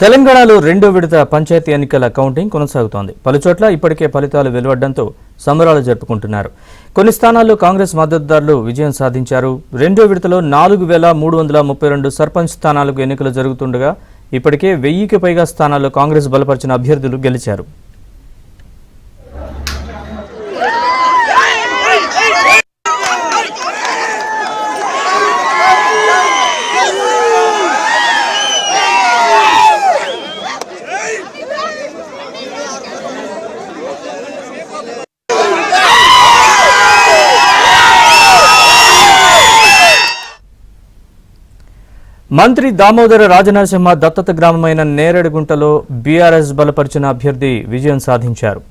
తెలంగాణలో రెండో విడత పంచాయతీ ఎన్నికల కౌంటింగ్ కొనసాగుతోంది. పలుచోట్ల ఇప్పటికే ఫలితాలు వెలువడడంతో సంబరాలు జరుపుకుంటున్నారు. కొన్ని స్థానాల్లో కాంగ్రెస్ మద్దతుదారులు విజయం సాధించారు. రెండో విడతలో 4332 సర్పంచ్ స్థానాలకు ఎన్నికలు జరుగుతుండగా ఇప్పటికే 1000కి పైగా స్థానాల్లో కాంగ్రెస్ బలపరిచిన అభ్యర్థులు గెలిచారు. మంత్రి దామోదర రాజనరసింహ దత్తత గ్రామమైన నేరేడుగుంటలో బీఆర్ఎస్ బలపరిచిన అభ్యర్థి విజయం సాధించారు.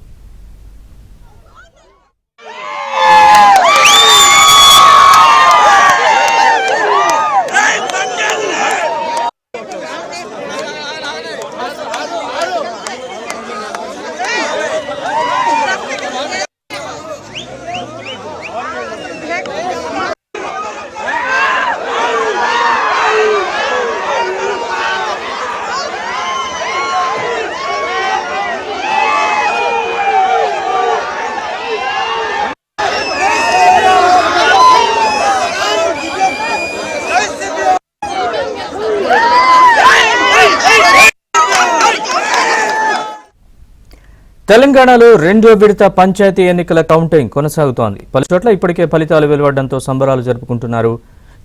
తెలంగాణలో రెండో విడత పంచాయతీ ఎన్నికల కౌంటింగ్ కొనసాగుతోంది. పలుచోట్ల ఇప్పటికే ఫలితాలు వెలువడడంతో సంబరాలు జరుపుకుంటున్నారు.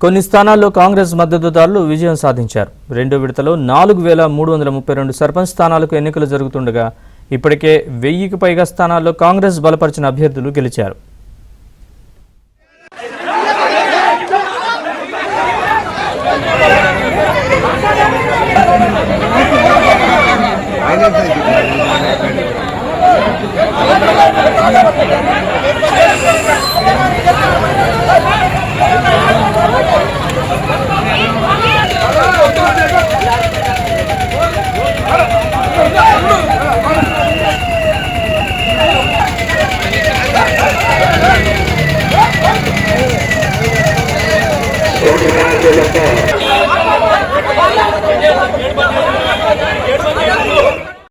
కొన్ని స్థానాల్లో కాంగ్రెస్ మద్దతుదారులు విజయం సాధించారు. రెండో విడతలో 4332 సర్పంచ్ స్థానాలకు ఎన్నికలు జరుగుతుండగా ఇప్పటికే 1000కి పైగా స్థానాల్లో కాంగ్రెస్ బలపరిచిన అభ్యర్థులు గెలిచారు. I